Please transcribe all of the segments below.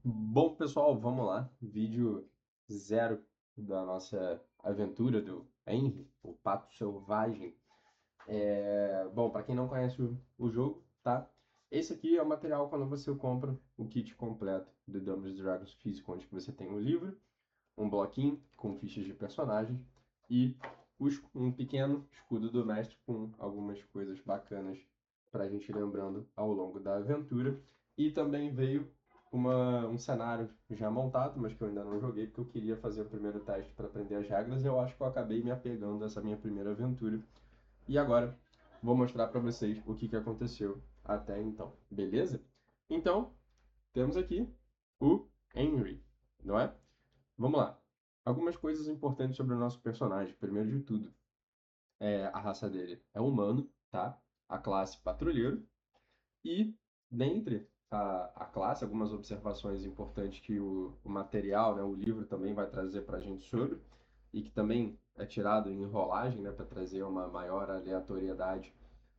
Bom, pessoal, vamos lá. Vídeo zero da nossa aventura do Henry, o Pato Selvagem. Bom, para quem não conhece o jogo, tá? Esse aqui é o material quando você compra o kit completo do Dungeons Dragons físico, onde você tem um livro, um bloquinho com fichas de personagens e um pequeno escudo do mestre com algumas coisas bacanas para a gente ir lembrando ao longo da aventura. E também veio um cenário já montado, mas que eu ainda não joguei, porque eu queria fazer o primeiro teste para aprender as regras. E eu acho que eu acabei me apegando a essa minha primeira aventura. E agora vou mostrar para vocês o que aconteceu até então, beleza? Então, temos aqui o Henry, não é? Vamos lá. Algumas coisas importantes sobre o nosso personagem. Primeiro de tudo, a raça dele é humano, tá? A classe patrulheiro. E dentre a classe, algumas observações importantes que o material, né, o livro também vai trazer para a gente sobre, e que também é tirado em rolagem, né, para trazer uma maior aleatoriedade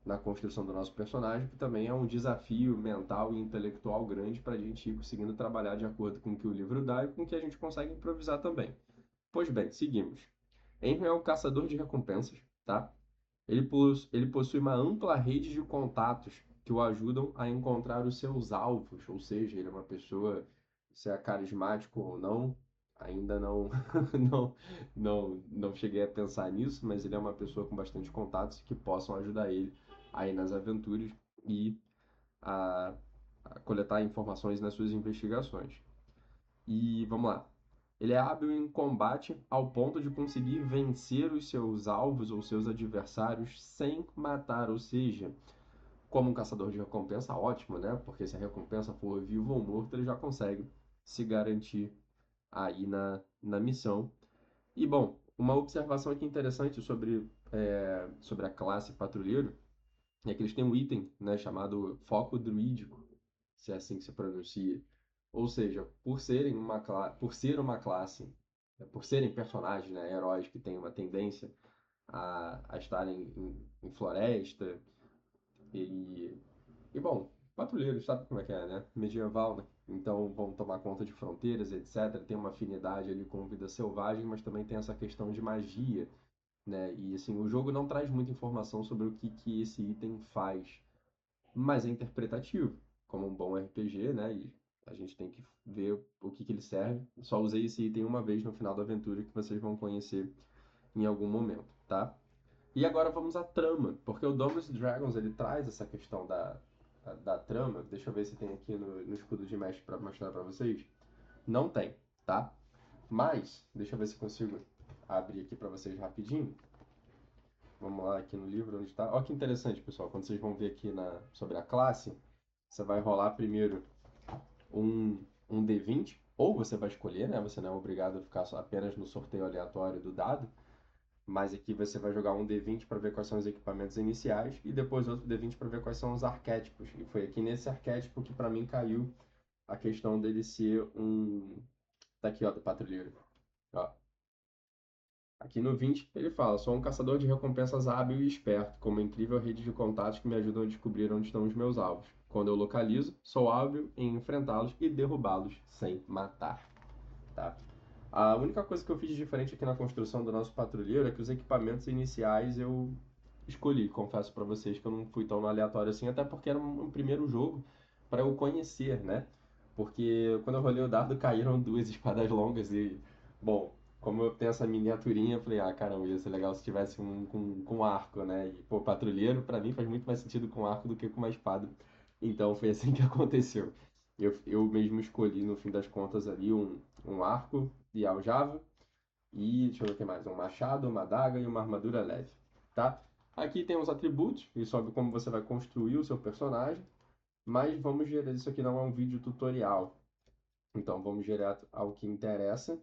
na construção do nosso personagem, que também é um desafio mental e intelectual grande para a gente ir conseguindo trabalhar de acordo com o que o livro dá e com o que a gente consegue improvisar também. Pois bem, seguimos. Henry é um caçador de recompensas, tá? Ele possui uma ampla rede de contatos que o ajudam a encontrar os seus alvos, ou seja, ele é uma pessoa, se é carismático ou não, ainda não, não cheguei a pensar nisso, mas ele é uma pessoa com bastante contatos que possam ajudar ele aí nas aventuras e a, a coletar informações nas suas investigações. E vamos lá. Ele é hábil em combate ao ponto de conseguir vencer os seus alvos ou seus adversários sem matar, ou seja, como um caçador de recompensa, ótimo, né? Porque se a recompensa for vivo ou morto, ele já consegue se garantir aí na missão. E bom, uma observação aqui interessante sobre a classe patrulheiro é que eles têm um item, né, chamado foco druídico, se é assim que se pronuncia. Ou seja, por ser uma classe, por serem personagens, né, heróis que têm uma tendência a estarem em floresta e, bom, patrulheiros, sabe como é que é, né? Medieval, né? Então vão tomar conta de fronteiras, etc. Tem uma afinidade ali com vida selvagem, mas também tem essa questão de magia, né? E assim, o jogo não traz muita informação sobre o que esse item faz, mas é interpretativo, como um bom RPG, né? E a gente tem que ver o que ele serve. Só usei esse item uma vez no final da aventura que vocês vão conhecer em algum momento, tá? E agora vamos à trama, porque o Dungeons Dragons ele traz essa questão da trama. Deixa eu ver se tem aqui no escudo de mestre para mostrar para vocês. Não tem, tá? Mas, deixa eu ver se consigo abrir aqui para vocês rapidinho. Vamos lá aqui no livro onde está. Olha que interessante, pessoal. Quando vocês vão ver aqui sobre a classe, você vai rolar primeiro um D20, ou você vai escolher, né? Você não é obrigado a ficar apenas no sorteio aleatório do dado, mas aqui você vai jogar um D20 para ver quais são os equipamentos iniciais e depois outro D20 para ver quais são os arquétipos. E foi aqui nesse arquétipo que para mim caiu a questão dele ser um. Tá aqui, ó, do patrulheiro. Ó. Aqui no 20 ele fala: sou um caçador de recompensas hábil e esperto, com uma incrível rede de contatos que me ajudam a descobrir onde estão os meus alvos. Quando eu localizo, sou hábil em enfrentá-los e derrubá-los sem matar. Tá? A única coisa que eu fiz de diferente aqui na construção do nosso patrulheiro é que os equipamentos iniciais eu escolhi. Confesso para vocês que eu não fui tão no aleatório assim, até porque era um primeiro jogo para eu conhecer, né? Porque quando eu rolei o dado caíram duas espadas longas e, bom, como eu tenho essa miniaturinha, eu falei, ah, caramba, ia ser legal se tivesse um com arco, né? E, pô, patrulheiro para mim faz muito mais sentido com arco do que com uma espada. Então foi assim que aconteceu. Eu mesmo escolhi, no fim das contas, ali um arco de aljava e, deixa eu ver o que mais, um machado, uma adaga e uma armadura leve, tá? Aqui tem os atributos e sobre como você vai construir o seu personagem, mas vamos gerar, isso aqui não é um vídeo tutorial, então vamos direto ao que interessa,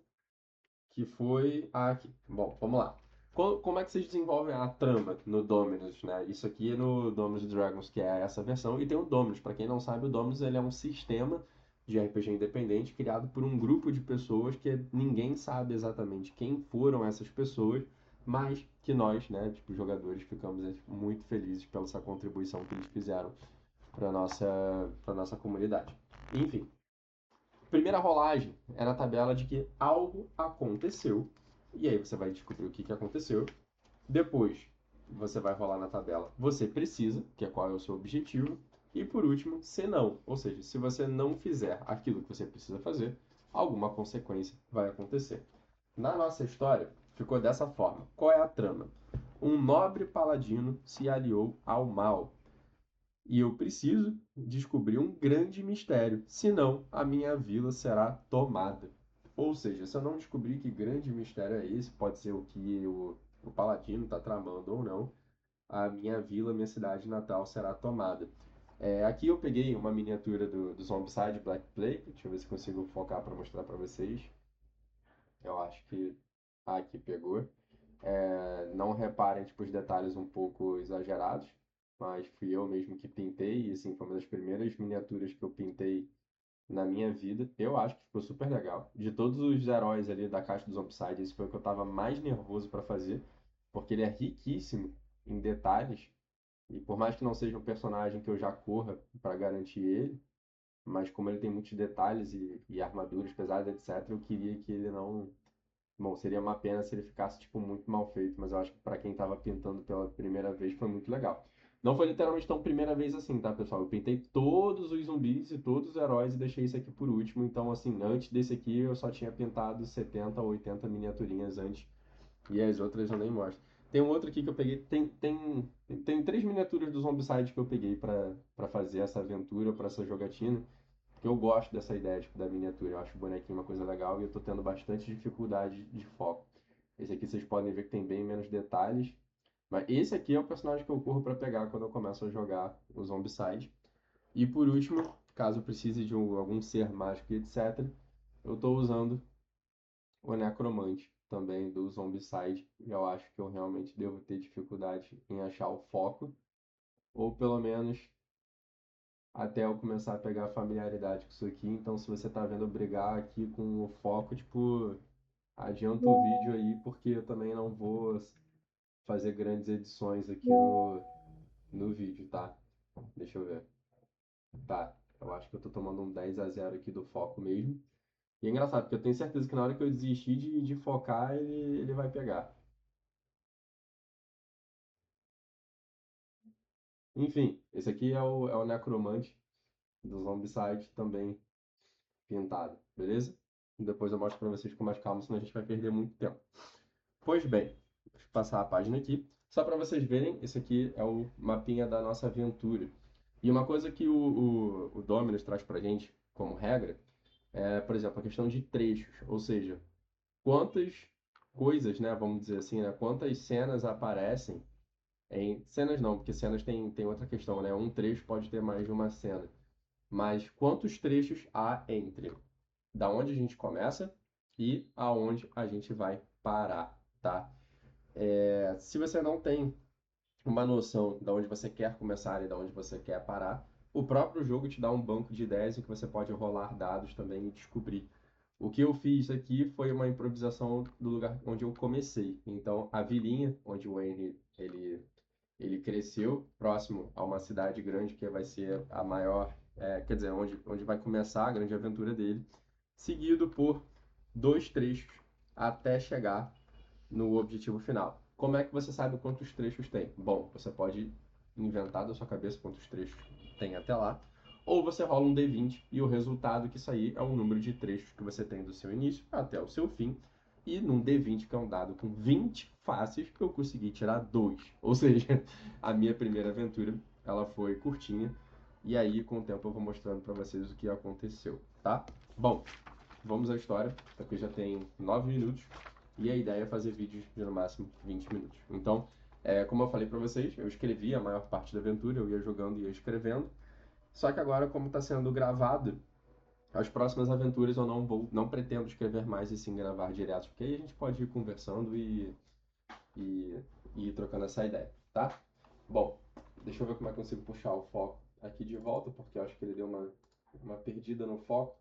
que foi aqui. Bom, vamos lá. Como é que vocês desenvolvem a trama no Dominus, né? Isso aqui é no Dominus Dragons, que é essa versão, e tem o Dominus. Para quem não sabe, o Dominus ele é um sistema de RPG independente criado por um grupo de pessoas que ninguém sabe exatamente quem foram essas pessoas, mas que nós, né, tipo jogadores, ficamos muito felizes pela essa contribuição que eles fizeram para nossa comunidade. Enfim, Primeira rolagem é na tabela de que algo aconteceu. E aí você vai descobrir o que aconteceu. Depois, você vai rolar na tabela você precisa, que é qual é o seu objetivo. E por último, se não. Ou seja, se você não fizer aquilo que você precisa fazer, alguma consequência vai acontecer. Na nossa história, ficou dessa forma. Qual é a trama? Um nobre paladino se aliou ao mal. E eu preciso descobrir um grande mistério, senão a minha vila será tomada. Ou seja, se eu não descobrir que grande mistério é esse, pode ser o que o paladino está tramando ou não, a minha vila, minha cidade natal será tomada. Aqui eu peguei uma miniatura do Zombicide Black Plague, deixa eu ver se consigo focar para mostrar para vocês. Eu acho que aqui pegou. Não reparem tipo, os detalhes um pouco exagerados, mas fui eu mesmo que pintei, e assim, foi uma das primeiras miniaturas que eu pintei na minha vida. Eu acho que ficou super legal. De todos os heróis ali da caixa do Zombicide, esse foi o que eu estava mais nervoso para fazer, porque ele é riquíssimo em detalhes, e por mais que não seja um personagem que eu já corra para garantir ele, mas como ele tem muitos detalhes e armaduras pesadas, etc., eu queria que ele não. Bom, seria uma pena se ele ficasse, tipo, muito mal feito, mas eu acho que pra quem tava pintando pela primeira vez foi muito legal. Não foi literalmente tão primeira vez assim, tá, pessoal? Eu pintei todos os zumbis e todos os heróis e deixei esse aqui por último. Então, assim, antes desse aqui eu só tinha pintado 70 ou 80 miniaturinhas antes. E as outras eu nem mostro. Tem um outro aqui que eu peguei. Tem três miniaturas do Zombicide que eu peguei pra fazer essa aventura, pra essa jogatina. Porque eu gosto dessa ideia tipo, da miniatura. Eu acho o bonequinho uma coisa legal e eu tô tendo bastante dificuldade de foco. Esse aqui vocês podem ver que tem bem menos detalhes. Mas esse aqui é o personagem que eu corro para pegar quando eu começo a jogar o Zombicide. E por último, caso eu precise de algum ser mágico e etc., eu estou usando o Necromante também do Zombicide. E eu acho que eu realmente devo ter dificuldade em achar o foco. Ou pelo menos até eu começar a pegar familiaridade com isso aqui. Então, se você tá vendo eu brigar aqui com o foco, tipo, adianta o vídeo aí, porque eu também não vou fazer grandes edições aqui no vídeo, tá? Deixa eu ver. Tá, eu acho que eu tô tomando um 10-0 aqui do foco mesmo. E é engraçado, porque eu tenho certeza que na hora que eu desistir de focar, ele vai pegar. Enfim, esse aqui é o Necromante do Zombicide também pintado, beleza? Depois eu mostro pra vocês com mais calma, senão a gente vai perder muito tempo. Pois bem, deixa eu passar a página aqui. Só para vocês verem, esse aqui é o mapinha da nossa aventura. E uma coisa que o Dominus traz pra gente como regra é, por exemplo, a questão de trechos. Ou seja, quantas coisas, né, vamos dizer assim, né, quantas cenas aparecem em... Cenas não, porque cenas tem outra questão, né? Um trecho pode ter mais de uma cena. Mas quantos trechos há entre da onde a gente começa e aonde a gente vai parar, tá? Se você não tem uma noção de onde você quer começar e de onde você quer parar, o próprio jogo te dá um banco de ideias em que você pode rolar dados também e descobrir. O que eu fiz aqui foi uma improvisação do lugar onde eu comecei. Então, a vilinha onde o Henry ele cresceu, próximo a uma cidade grande que vai ser a maior, quer dizer, onde vai começar a grande aventura dele, seguido por dois trechos até chegar no objetivo final. Como é que você sabe quantos trechos tem? Bom, você pode inventar da sua cabeça quantos trechos tem até lá, ou você rola um D20 e o resultado que sair é o número de trechos que você tem do seu início até o seu fim. E num D20, que é um dado com 20 faces, eu consegui tirar 2. Ou seja, a minha primeira aventura, ela foi curtinha. E aí, com o tempo, eu vou mostrando para vocês o que aconteceu, tá? Bom, vamos à história, porque já tem 9 minutos. E a ideia é fazer vídeos de no máximo 20 minutos. Então, como eu falei para vocês, eu escrevi a maior parte da aventura, eu ia jogando e ia escrevendo. Só que agora, como está sendo gravado, as próximas aventuras eu não pretendo escrever mais e sim gravar direto, porque aí a gente pode ir conversando e, e ir trocando essa ideia, tá? Bom, deixa eu ver como é que eu consigo puxar o foco aqui de volta, porque eu acho que ele deu uma perdida no foco.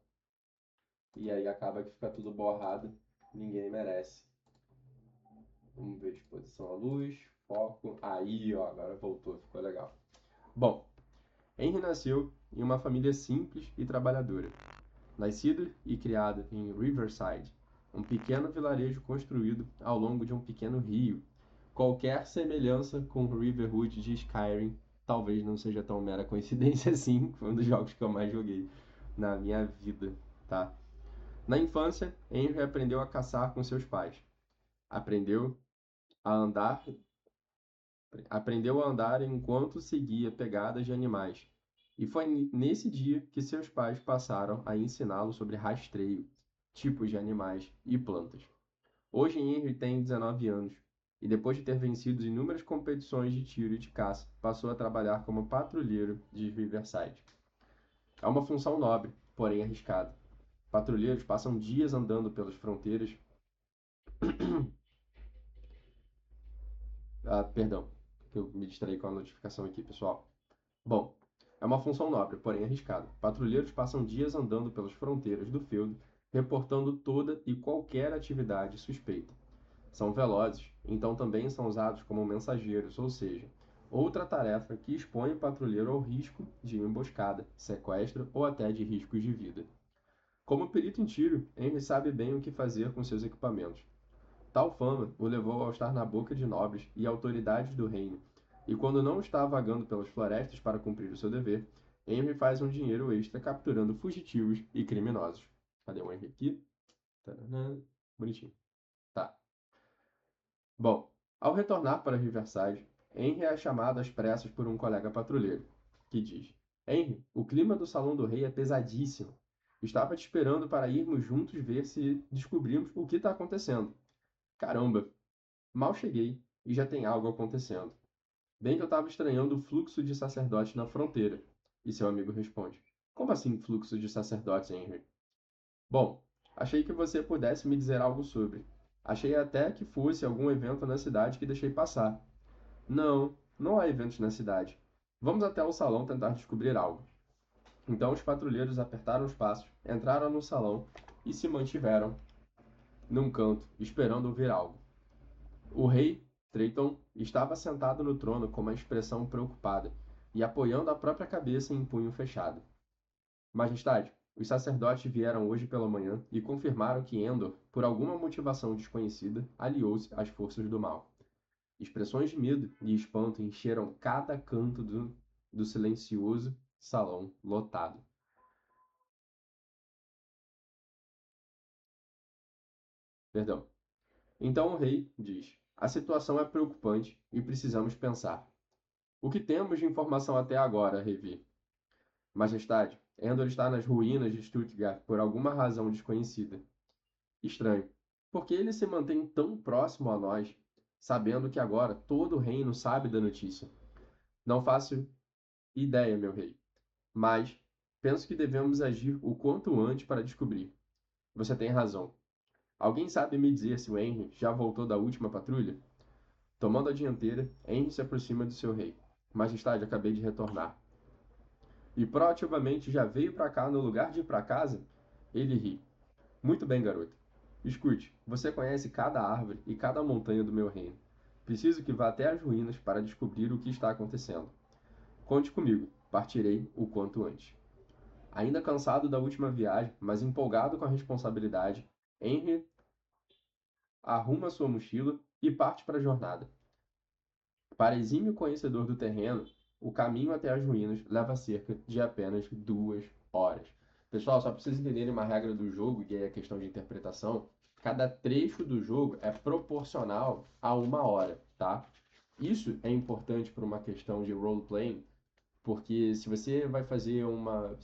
E aí acaba que fica tudo borrado, ninguém merece. Vamos ver exposição à luz, foco. Aí, ó, agora voltou, ficou legal. Bom, Henry nasceu em uma família simples e trabalhadora. Nascido e criado em Riverside, um pequeno vilarejo construído ao longo de um pequeno rio, qualquer semelhança com Riverwood de Skyrim talvez não seja tão mera coincidência assim, foi um dos jogos que eu mais joguei na minha vida, tá? Na infância, Henry aprendeu a caçar com seus pais. Aprendeu a andar, aprendeu a andar enquanto seguia pegadas de animais. E foi nesse dia que seus pais passaram a ensiná-lo sobre rastreio, tipos de animais e plantas. Hoje Henry tem 19 anos e depois de ter vencido inúmeras competições de tiro e de caça, passou a trabalhar como patrulheiro de Riverside. É uma função nobre, porém arriscada. Patrulheiros passam dias andando pelas fronteiras. Perdão, eu me distraí com a notificação aqui, pessoal. Bom, é uma função nobre, porém arriscada. Patrulheiros passam dias andando pelas fronteiras do feudo, reportando toda e qualquer atividade suspeita. São velozes, então também são usados como mensageiros, ou seja, outra tarefa que expõe o patrulheiro ao risco de emboscada, sequestro ou até de riscos de vida. Como perito em tiro, Henry sabe bem o que fazer com seus equipamentos. Tal fama o levou a estar na boca de nobres e autoridades do reino, e quando não está vagando pelas florestas para cumprir o seu dever, Henry faz um dinheiro extra capturando fugitivos e criminosos. Cadê o Henry aqui? Tadã, bonitinho. Tá. Bom, ao retornar para Riverside, Henry é chamado às pressas por um colega patrulheiro, que diz: Henry, o clima do Salão do Rei é pesadíssimo. Estava te esperando para irmos juntos ver se descobrimos o que está acontecendo. Caramba, mal cheguei e já tem algo acontecendo. Bem que eu estava estranhando o fluxo de sacerdotes na fronteira. E seu amigo responde: Como assim fluxo de sacerdotes, Henry? Bom, achei que você pudesse me dizer algo sobre. Achei até que fosse algum evento na cidade que deixei passar. Não, não há eventos na cidade. Vamos até o salão tentar descobrir algo. Então os patrulheiros apertaram os passos, entraram no salão e se mantiveram num canto, esperando ouvir algo. O rei, Traiton, estava sentado no trono com uma expressão preocupada e apoiando a própria cabeça em punho fechado. Majestade, os sacerdotes vieram hoje pela manhã e confirmaram que Endor, por alguma motivação desconhecida, aliou-se às forças do mal. Expressões de medo e espanto encheram cada canto do silencioso salão lotado. Perdão. Então o rei diz: A situação é preocupante e precisamos pensar. O que temos de informação até agora, Revi? Majestade, Endor está nas ruínas de Stuttgart por alguma razão desconhecida. Estranho. Por que ele se mantém tão próximo a nós, sabendo que agora todo o reino sabe da notícia? Não faço ideia, meu rei, mas penso que devemos agir o quanto antes para descobrir. Você tem razão. Alguém sabe me dizer se o Henry já voltou da última patrulha? Tomando a dianteira, Henry se aproxima do seu rei. Majestade, acabei de retornar. E proativamente já veio para cá no lugar de ir para casa? Ele ri. Muito bem, garoto. Escute, você conhece cada árvore e cada montanha do meu reino. Preciso que vá até as ruínas para descobrir o que está acontecendo. Conte comigo, partirei o quanto antes. Ainda cansado da última viagem, mas empolgado com a responsabilidade, Henry arruma sua mochila e parte para a jornada. Para exímio conhecedor do terreno, o caminho até as ruínas leva cerca de apenas 2 horas. Pessoal, só para vocês entenderem uma regra do jogo, e aí a questão de interpretação, cada trecho do jogo é proporcional a 1 hora, tá? Isso é importante para uma questão de role-playing, porque se você vai fazer uma...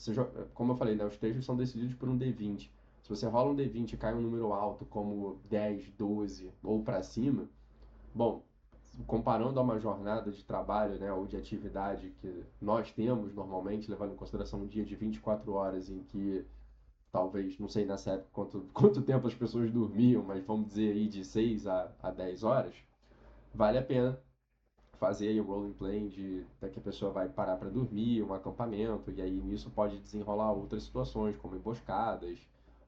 Como eu falei, né, os trechos são decididos por um D20. Se você rola um D20 e cai um número alto, como 10, 12 ou para cima, bom, comparando a uma jornada de trabalho, né, ou de atividade que nós temos normalmente, levando em consideração um dia de 24 horas em que talvez, não sei nessa época quanto tempo as pessoas dormiam, mas vamos dizer aí de 6 a 10 horas, vale a pena fazer aí o role play de que a pessoa vai parar para dormir, um acampamento, e aí nisso pode desenrolar outras situações, como emboscadas,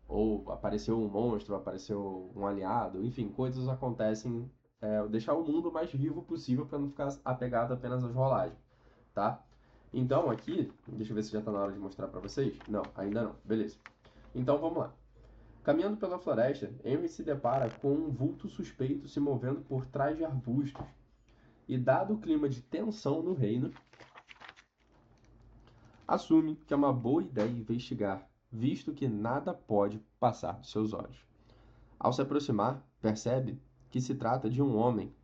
ou apareceu um monstro, apareceu um aliado, enfim, coisas acontecem, deixar o mundo mais vivo possível para não ficar apegado apenas às rolagens, tá? Então aqui, deixa eu ver se já está na hora de mostrar para vocês. Não, ainda não, beleza. Então vamos lá. Caminhando pela floresta, Henry se depara com um vulto suspeito se movendo por trás de arbustos. E dado o clima de tensão no reino, assume que é uma boa ideia investigar, visto que nada pode passar dos seus olhos. Ao se aproximar, percebe que se trata de um homem,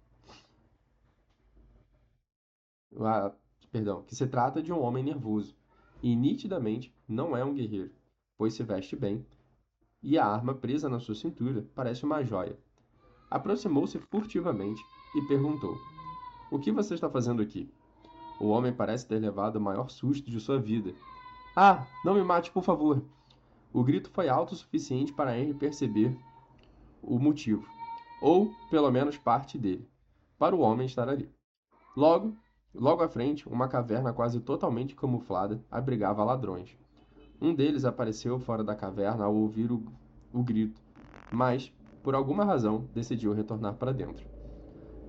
ah, que se trata de um homem nervoso, e nitidamente não é um guerreiro, pois se veste bem, e a arma presa na sua cintura parece uma joia. Aproximou-se furtivamente e perguntou: "O que você está fazendo aqui?" O homem parece ter levado o maior susto de sua vida. "Ah, não me mate, por favor!" O grito foi alto o suficiente para Henry perceber o motivo, ou pelo menos parte dele, para o homem estar ali. Logo, logo à frente, uma caverna quase totalmente camuflada abrigava ladrões. Um deles apareceu fora da caverna ao ouvir o grito, mas, por alguma razão, decidiu retornar para dentro.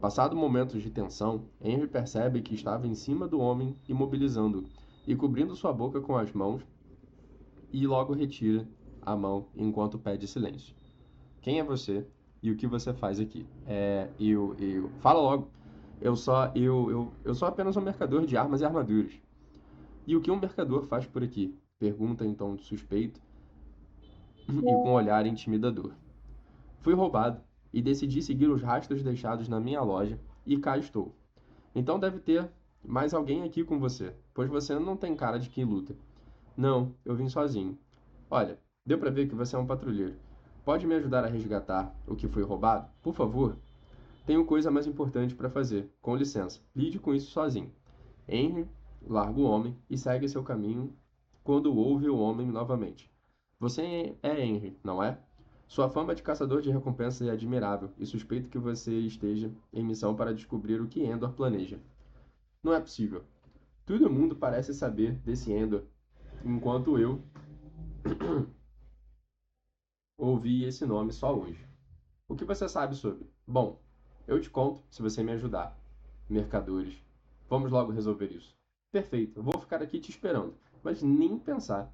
Passado momentos de tensão, Henry percebe que estava em cima do homem, imobilizando-o e cobrindo sua boca com as mãos, e logo retira a mão enquanto pede silêncio. "Quem é você e o que você faz aqui?" Fala logo. Eu sou apenas um mercador de armas e armaduras. "E o que um mercador faz por aqui?" Pergunta em tom de suspeito e com um olhar intimidador. "Fui roubado e decidi seguir os rastros deixados na minha loja e cá estou. Então deve ter mais alguém aqui com você, pois você não tem cara de quem luta." "Não, eu vim sozinho." "Olha, deu para ver que você é um patrulheiro. Pode me ajudar a resgatar o que foi roubado, por favor?" "Tenho coisa mais importante para fazer. Com licença, lide com isso sozinho." Henry larga o homem e segue seu caminho quando ouve o homem novamente. "Você é Henry, não é? Sua fama de caçador de recompensas é admirável e suspeito que você esteja em missão para descobrir o que Endor planeja." "Não é possível. Todo mundo parece saber desse Endor, enquanto eu ouvi esse nome só hoje. O que você sabe sobre?" "Bom, eu te conto se você me ajudar." "Mercadores. Vamos logo resolver isso." "Perfeito, eu vou ficar aqui te esperando. Mas nem pensar.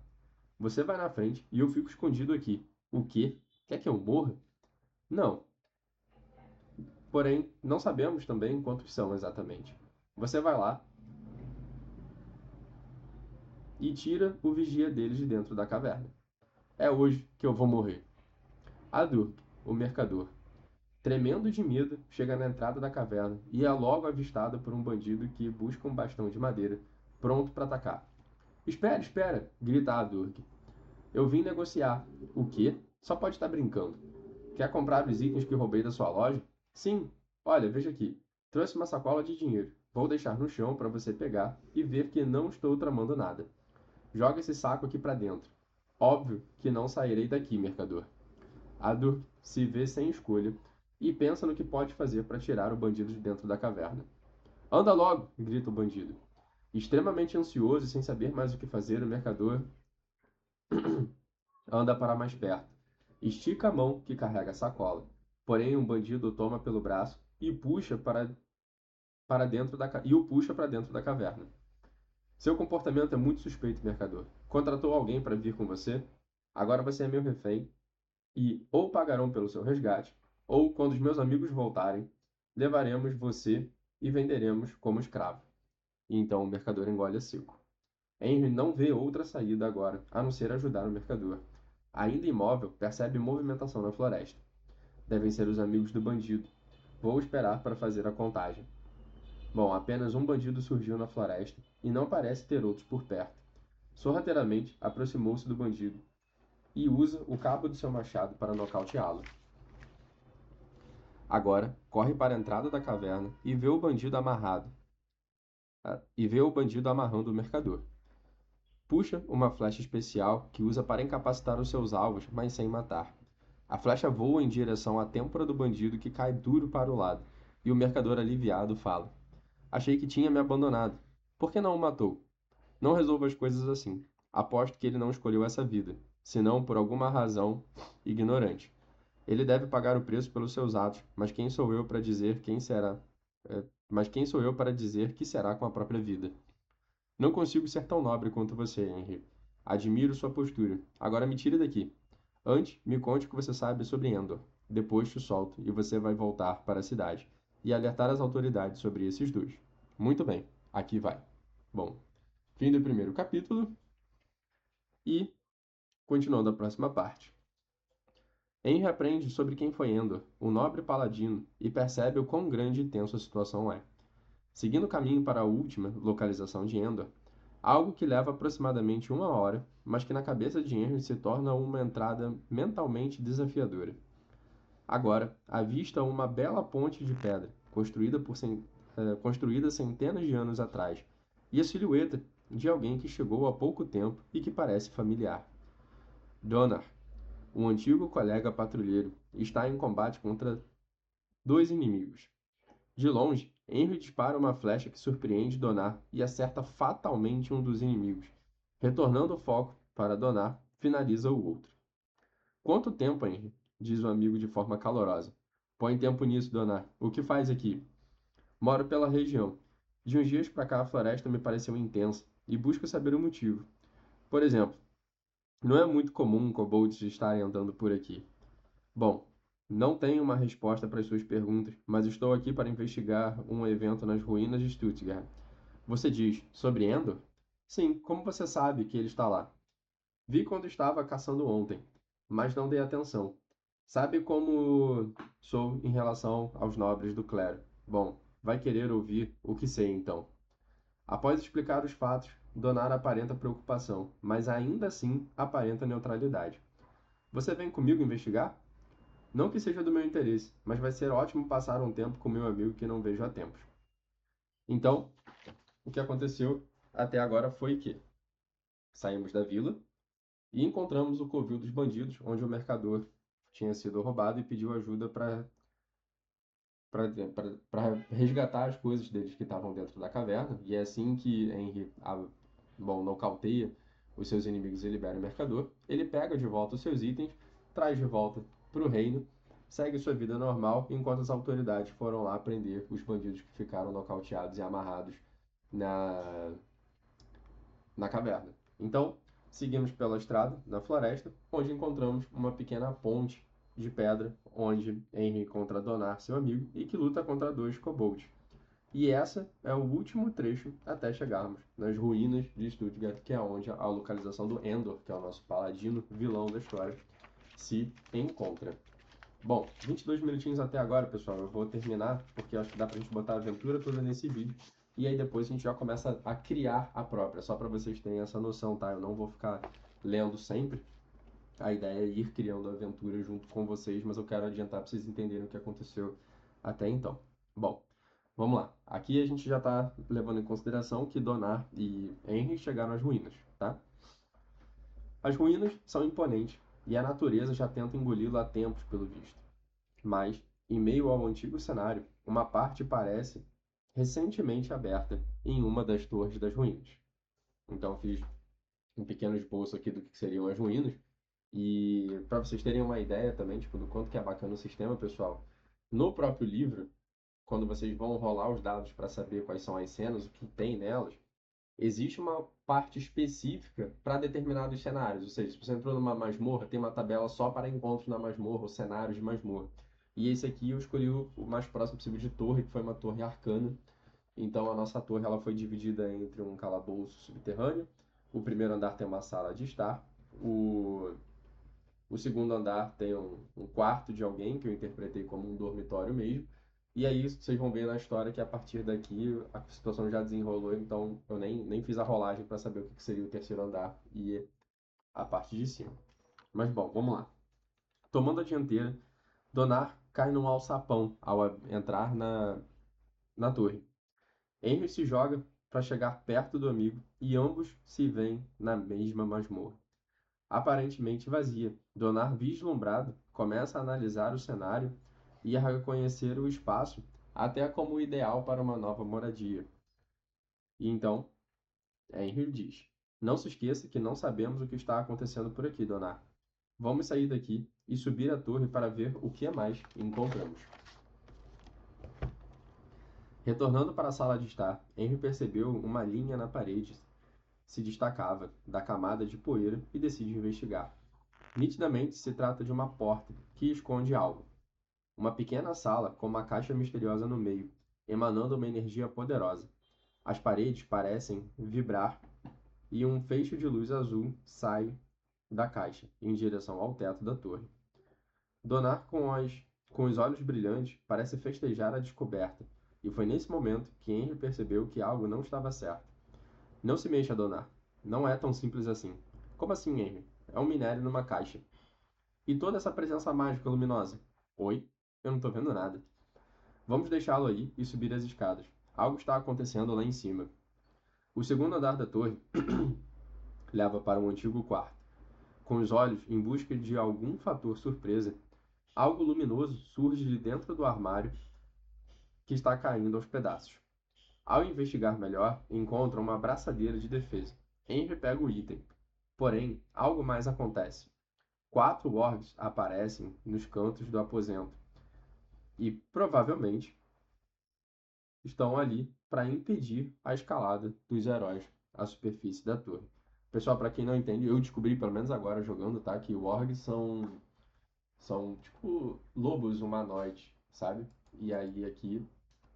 Você vai na frente e eu fico escondido aqui." "O quê? Quer que eu morra?" "Não. Porém, não sabemos também quantos são exatamente." Você vai lá e tira o vigia deles de dentro da caverna. "É hoje que eu vou morrer." Adurk, o mercador, tremendo de medo, chega na entrada da caverna e é logo avistado por um bandido que busca um bastão de madeira, pronto para atacar. "Espera, espera!" grita Adurk. "Eu vim negociar." "O quê? Só pode estar brincando. Quer comprar os itens que roubei da sua loja?" "Sim. Olha, veja aqui. Trouxe uma sacola de dinheiro. Vou deixar no chão para você pegar e ver que não estou tramando nada. Joga esse saco aqui para dentro. Óbvio que não sairei daqui, mercador." Adurk se vê sem escolha e pensa no que pode fazer para tirar o bandido de dentro da caverna. "Anda logo!" grita o bandido. Extremamente ansioso e sem saber mais o que fazer, o mercador anda para mais perto. Estica a mão que carrega a sacola. Porém, um bandido o toma pelo braço e o puxa para dentro da caverna. "Seu comportamento é muito suspeito, mercador. Contratou alguém para vir com você? Agora você é meu refém e ou pagarão pelo seu resgate, ou, quando os meus amigos voltarem, levaremos você e venderemos como escravo." E então o mercador engole a seco. Henry não vê outra saída agora, a não ser ajudar o mercador. Ainda imóvel, percebe movimentação na floresta. Devem ser os amigos do bandido. Vou esperar para fazer a contagem. Bom, apenas um bandido surgiu na floresta e não parece ter outros por perto. Sorrateiramente aproximou-se do bandido e usa o cabo do seu machado para nocauteá-lo. Agora, corre para a entrada da caverna e vê o bandido amarrando o mercador. Puxa uma flecha especial que usa para incapacitar os seus alvos, mas sem matar. A flecha voa em direção à têmpora do bandido, que cai duro para o lado, e o mercador aliviado fala: "Achei que tinha me abandonado. Por que não o matou?" "Não resolva as coisas assim. Aposto que ele não escolheu essa vida, senão por alguma razão ignorante. Ele deve pagar o preço pelos seus atos, mas quem sou eu para dizer quem será? Mas quem sou eu para dizer que será com a própria vida? Não consigo ser tão nobre quanto você, Henry." Admiro sua postura. Agora me tire daqui. Antes, me conte o que você sabe sobre Endor. Depois te solto e você vai voltar para a cidade e alertar as autoridades sobre esses dois. Muito bem, aqui vai. Bom, fim do primeiro capítulo e continuando a próxima parte. Henry aprende sobre quem foi Endor, o nobre paladino, e percebe o quão grande e tensa a situação é. Seguindo o caminho para a última localização de Endor, algo que leva aproximadamente 1 hora, mas que na cabeça de Henry se torna uma entrada mentalmente desafiadora. Agora, avista uma bela ponte de pedra, construída centenas de anos atrás, e a silhueta de alguém que chegou há pouco tempo e que parece familiar. Donar, um antigo colega patrulheiro, está em combate contra 2 inimigos. De longe, Henry dispara uma flecha que surpreende Donar e acerta fatalmente um dos inimigos. Retornando o foco para Donar, finaliza o outro. Quanto tempo, Henry? Diz o amigo de forma calorosa. Põe tempo nisso, Donar. O que faz aqui? Moro pela região. De uns dias para cá a floresta me pareceu intensa e busco saber o motivo. Por exemplo, não é muito comum kobolds estarem andando por aqui. Bom, não tenho uma resposta para as suas perguntas, mas estou aqui para investigar um evento nas ruínas de Stuttgart. Você diz, sobre Endor? Sim, como você sabe que ele está lá? Vi quando estava caçando ontem, mas não dei atenção. Sabe como sou em relação aos nobres do clero? Bom, vai querer ouvir o que sei então. Após explicar os fatos, Donar aparenta preocupação, mas ainda assim aparenta neutralidade. Você vem comigo investigar? Não que seja do meu interesse, mas vai ser ótimo passar um tempo com meu amigo que não vejo há tempos. Então, o que aconteceu até agora foi que saímos da vila e encontramos o covil dos bandidos, onde o mercador tinha sido roubado e pediu ajuda para resgatar as coisas deles que estavam dentro da caverna. E é assim que Henry, nocauteia os seus inimigos e libera o mercador. Ele pega de volta os seus itens, traz de volta para o reino, segue sua vida normal, enquanto as autoridades foram lá prender os bandidos que ficaram nocauteados e amarrados na caverna. Então, seguimos pela estrada, na floresta, onde encontramos uma pequena ponte de pedra, onde Henry encontra Donar, seu amigo, e que luta contra 2 kobolds. E essa é o último trecho até chegarmos nas ruínas de Stuttgart, que é onde a localização do Endor, que é o nosso paladino, vilão da história, se encontra. Bom, 22 minutinhos até agora, pessoal. Eu vou terminar, porque acho que dá pra gente botar a aventura toda nesse vídeo. E aí depois a gente já começa a criar a própria, só para vocês terem essa noção, tá? Eu não vou ficar lendo sempre. A ideia é ir criando a aventura junto com vocês, mas eu quero adiantar para vocês entenderem o que aconteceu até então. Bom, vamos lá. Aqui a gente já está levando em consideração que Donar e Henry chegaram às ruínas, tá? As ruínas são imponentes e a natureza já tenta engoli-lo há tempos, pelo visto. Mas, em meio ao antigo cenário, uma parte parece recentemente aberta em uma das torres das ruínas. Então fiz um pequeno esboço aqui do que seriam as ruínas. E para vocês terem uma ideia também, tipo, do quanto que é bacana o sistema, pessoal, no próprio livro, quando vocês vão rolar os dados para saber quais são as cenas, o que tem nelas, existe uma parte específica para determinados cenários. Ou seja, se você entrou numa masmorra, tem uma tabela só para encontros na masmorra ou cenários de masmorra. E esse aqui eu escolhi o mais próximo possível de torre, que foi uma torre arcana. Então a nossa torre ela foi dividida entre um calabouço subterrâneo. O primeiro andar tem uma sala de estar. O segundo andar tem um quarto de alguém, que eu interpretei como um dormitório mesmo. E aí vocês vão ver na história que a partir daqui a situação já desenrolou, então eu nem fiz a rolagem para saber o que seria o terceiro andar e a parte de cima. Mas bom, vamos lá. Tomando a dianteira, Donar cai num alçapão ao entrar na torre. Henry se joga para chegar perto do amigo e ambos se veem na mesma masmorra. Aparentemente vazia, Donar, vislumbrado, começa a analisar o cenário e a reconhecer o espaço até como ideal para uma nova moradia. E então, Henry diz: Não se esqueça que não sabemos o que está acontecendo por aqui, Donar. Vamos sair daqui e subir a torre para ver o que mais encontramos. Retornando para a sala de estar, Henry percebeu uma linha na parede se destacava da camada de poeira e decide investigar. Nitidamente se trata de uma porta que esconde algo. Uma pequena sala com uma caixa misteriosa no meio, emanando uma energia poderosa. As paredes parecem vibrar e um feixe de luz azul sai da caixa, em direção ao teto da torre. Donar, com os olhos brilhantes, parece festejar a descoberta, e foi nesse momento que Henry percebeu que algo não estava certo. Não se mexa, Donar. Não é tão simples assim. Como assim, Henry? É um minério numa caixa. E toda essa presença mágica luminosa? Oi? Eu não tô vendo nada. Vamos deixá-lo aí e subir as escadas. Algo está acontecendo lá em cima. O segundo andar da torre leva para um antigo quarto. Com os olhos em busca de algum fator surpresa, algo luminoso surge de dentro do armário que está caindo aos pedaços. Ao investigar melhor, encontra uma braçadeira de defesa. Henry pega o item. Porém, algo mais acontece. 4 orcs aparecem nos cantos do aposento e, provavelmente, estão ali para impedir a escalada dos heróis à superfície da torre. Pessoal, para quem não entende, eu descobri, pelo menos agora jogando, tá, que orcs são tipo lobos humanoides, sabe? E aí aqui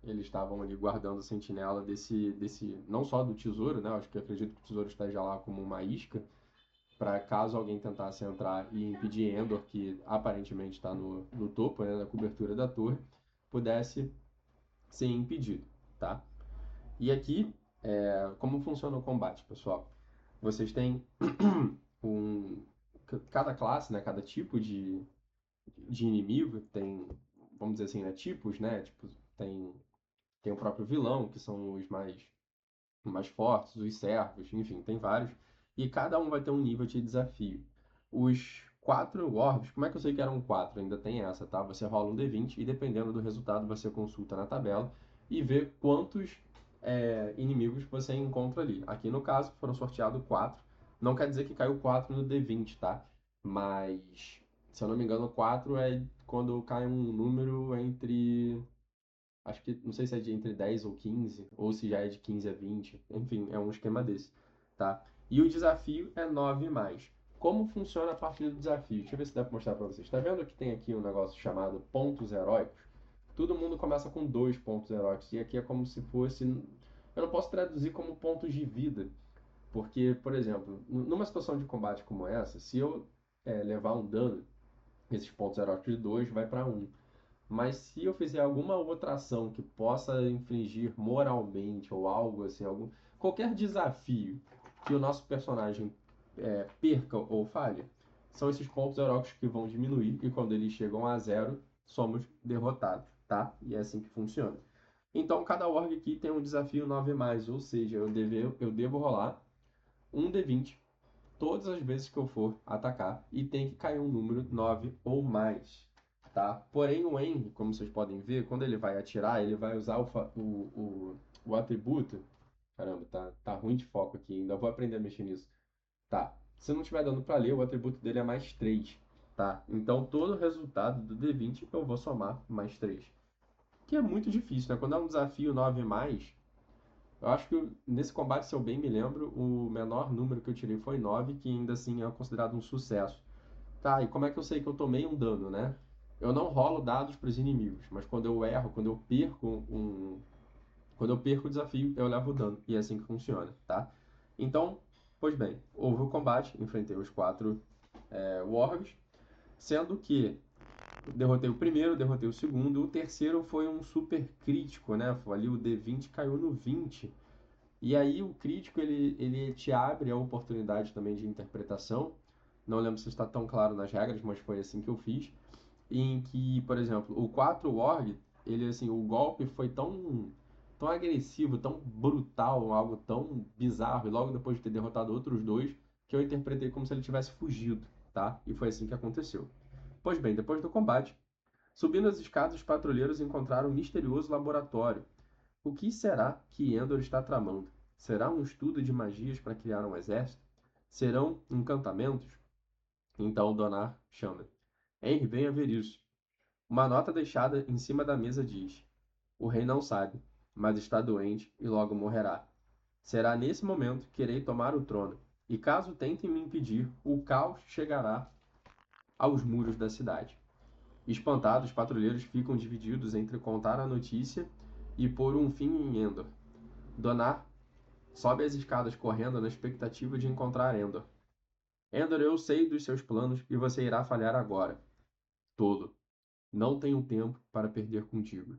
eles estavam ali guardando a sentinela desse não só do tesouro, né? Eu acho que acredito que o tesouro esteja lá como uma isca, para caso alguém tentasse entrar e impedir Endor, que aparentemente está no topo, né, na cobertura da torre, pudesse ser impedido, tá? E aqui, como funciona o combate, pessoal? Vocês têm um, cada classe, né, cada tipo de inimigo tem, vamos dizer assim, né, tipos, né? Tipo, tem o próprio vilão, que são os mais fortes, os servos, enfim, tem vários. E cada um vai ter um nível de desafio. Os 4 orbs, como é que eu sei que eram 4? Ainda tem essa, tá? Você rola um D20 e dependendo do resultado você consulta na tabela e vê quantos inimigos você encontra ali. Aqui no caso foram sorteados 4. Não quer dizer que caiu 4 no D20, tá? Mas, se eu não me engano, 4 é quando cai um número entre. Acho que, não sei se é de entre 10 ou 15, ou se já é de 15 a 20. Enfim, é um esquema desse, tá? E o desafio é 9 mais. Como funciona a partir do desafio? Deixa eu ver se dá pra mostrar pra vocês. Tá vendo que tem aqui um negócio chamado pontos heróicos? Todo mundo começa com 2 pontos heróicos. E aqui é como se fosse. Eu não posso traduzir como pontos de vida. Porque, por exemplo, numa situação de combate como essa, se eu levar um dano, esses pontos heróicos de 2 vai para 1. Mas se eu fizer alguma outra ação que possa infligir moralmente ou algo assim, qualquer desafio que o nosso personagem perca ou falhe, são esses pontos heróicos que vão diminuir e quando eles chegam a 0, somos derrotados, tá? E é assim que funciona. Então cada org aqui tem um desafio 9+, ou seja, eu devo rolar um D20 todas as vezes que eu for atacar e tem que cair um número 9 ou mais, tá? Porém, o Henry, como vocês podem ver, quando ele vai atirar, ele vai usar o atributo. Caramba, tá ruim de foco aqui, ainda vou aprender a mexer nisso. Tá, se não tiver dando para ler, o atributo dele é mais 3, tá? Então, todo o resultado do D20 eu vou somar mais 3. Que é muito difícil, né? Quando é um desafio 9 mais, eu acho que nesse combate, se eu bem me lembro, o menor número que eu tirei foi 9, que ainda assim é considerado um sucesso. Tá, e como é que eu sei que eu tomei um dano, né? Eu não rolo dados para os inimigos, mas quando eu erro, quando eu perco o desafio, eu levo o dano. E é assim que funciona, tá? Então, pois bem, houve o combate, enfrentei os 4 wargs, sendo que derrotei o primeiro, derrotei o segundo, o terceiro foi um super crítico, né? Ali o D20 caiu no 20. E aí o crítico ele te abre a oportunidade também de interpretação. Não lembro se está tão claro nas regras, mas foi assim que eu fiz. Em que, por exemplo, o 4 Org, ele assim, o golpe foi tão agressivo, tão brutal, algo tão bizarro, e logo depois de ter derrotado outros dois, que eu interpretei como se ele tivesse fugido, tá? E foi assim que aconteceu. Pois bem, depois do combate, subindo as escadas, os patrulheiros encontraram um misterioso laboratório. O que será que Endor está tramando? Será um estudo de magias para criar um exército? Serão encantamentos? Então Donar chama. Henry, venha ver isso. Uma nota deixada em cima da mesa diz: O rei não sabe, mas está doente e logo morrerá. Será nesse momento que irei tomar o trono, e caso tentem me impedir, o caos chegará aos muros da cidade. Espantados, os patrulheiros ficam divididos entre contar a notícia e pôr um fim em Endor. Donar sobe as escadas correndo na expectativa de encontrar Endor. Endor, eu sei dos seus planos e você irá falhar agora. Tolo. Não tenho tempo para perder contigo.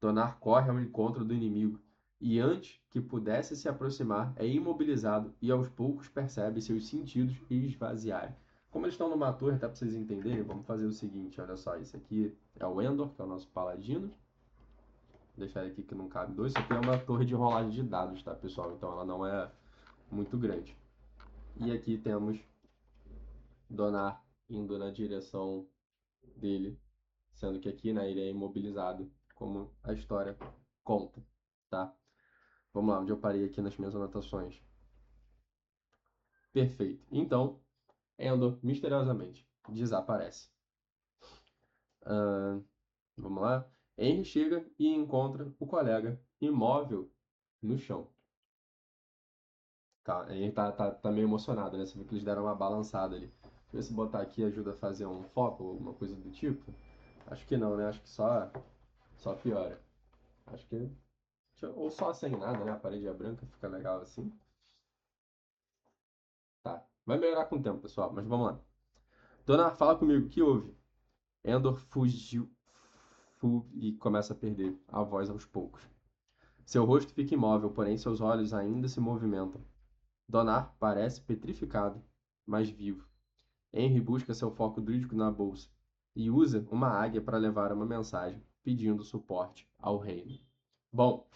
Donar corre ao encontro do inimigo e, antes que pudesse se aproximar, é imobilizado e aos poucos percebe seus sentidos esvaziarem. Como eles estão numa torre, até para vocês entenderem, vamos fazer o seguinte, olha só, isso aqui é o Endor, que é o nosso paladino. Vou deixar ele aqui que não cabe dois. Isso aqui é uma torre de rolagem de dados, tá, pessoal? Então ela não é muito grande. E aqui temos Donar indo na direção dele, sendo que aqui, né, ele é imobilizado, como a história conta, tá? Vamos lá, onde eu parei aqui nas minhas anotações. Perfeito. Então, Endor misteriosamente desaparece. Vamos lá. Henry chega e encontra o colega imóvel no chão. Tá, ele tá meio emocionado, né? Você vê que eles deram uma balançada ali. Deixa eu ver se botar aqui ajuda a fazer um foco ou alguma coisa do tipo. Acho que não, né? Acho que só piora. Acho que. Ou só sem nada, né? A parede é branca, fica legal assim. Tá. Vai melhorar com o tempo, pessoal, mas vamos lá. Dona, fala comigo, o que houve? Endor fugiu e começa a perder a voz aos poucos. Seu rosto fica imóvel, porém seus olhos ainda se movimentam. Donar parece petrificado, mas vivo. Henry busca seu foco druídico na bolsa e usa uma águia para levar uma mensagem pedindo suporte ao reino. Bom,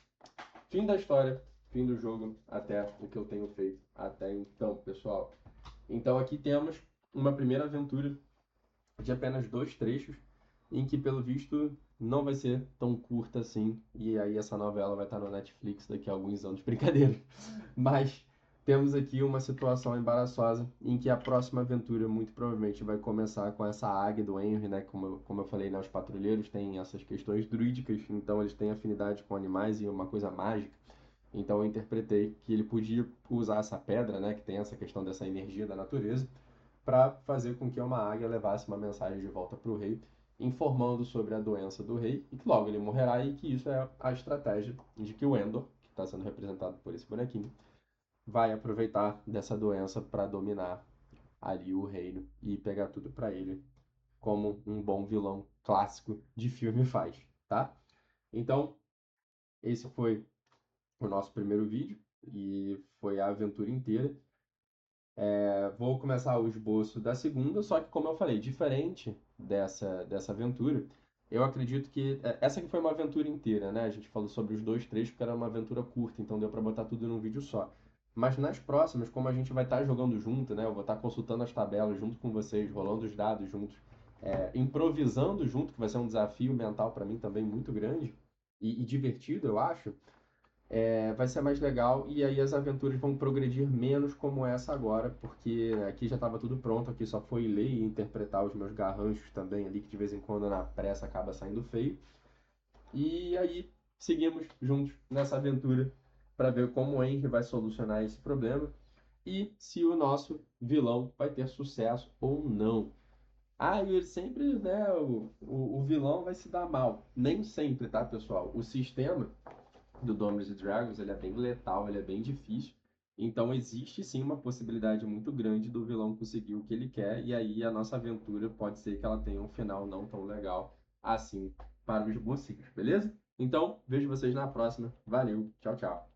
fim da história, fim do jogo, até o que eu tenho feito até então, pessoal. Então aqui temos uma primeira aventura de apenas 2 trechos, em que pelo visto não vai ser tão curta assim, e aí essa novela vai estar no Netflix daqui a alguns anos, brincadeira. Mas temos aqui uma situação embaraçosa em que a próxima aventura muito provavelmente vai começar com essa águia do Henry, né? Como eu falei, né? Os patrulheiros têm essas questões druídicas, então eles têm afinidade com animais e uma coisa mágica. Então eu interpretei que ele podia usar essa pedra, né? Que tem essa questão dessa energia da natureza, para fazer com que uma águia levasse uma mensagem de volta para o rei, informando sobre a doença do rei e que logo ele morrerá e que isso é a estratégia de que o Endor, que está sendo representado por esse bonequinho, vai aproveitar dessa doença para dominar ali o reino e pegar tudo para ele, como um bom vilão clássico de filme faz, tá? Então, esse foi o nosso primeiro vídeo e foi a aventura inteira. Vou começar o esboço da segunda, só que como eu falei, diferente dessa aventura, eu acredito que essa aqui foi uma aventura inteira, né? A gente falou sobre os 2 trechos, porque era uma aventura curta, então deu para botar tudo num vídeo só. Mas nas próximas, como a gente vai estar jogando junto, né? Eu vou estar consultando as tabelas junto com vocês, rolando os dados juntos, improvisando junto, que vai ser um desafio mental para mim também muito grande e divertido, eu acho. Vai ser mais legal e aí as aventuras vão progredir menos como essa agora, porque aqui já estava tudo pronto, aqui só foi ler e interpretar os meus garranchos também ali, que de vez em quando na pressa acaba saindo feio. E aí seguimos juntos nessa aventura para ver como o Henry vai solucionar esse problema e se o nosso vilão vai ter sucesso ou não. Ah, e ele sempre, né, o vilão vai se dar mal. Nem sempre, tá, pessoal? O sistema do Dungeons and Dragons, ele é bem letal, ele é bem difícil. Então existe sim uma possibilidade muito grande do vilão conseguir o que ele quer, e aí a nossa aventura pode ser que ela tenha um final não tão legal assim para os mocinhos, beleza? Então, vejo vocês na próxima. Valeu, tchau, tchau.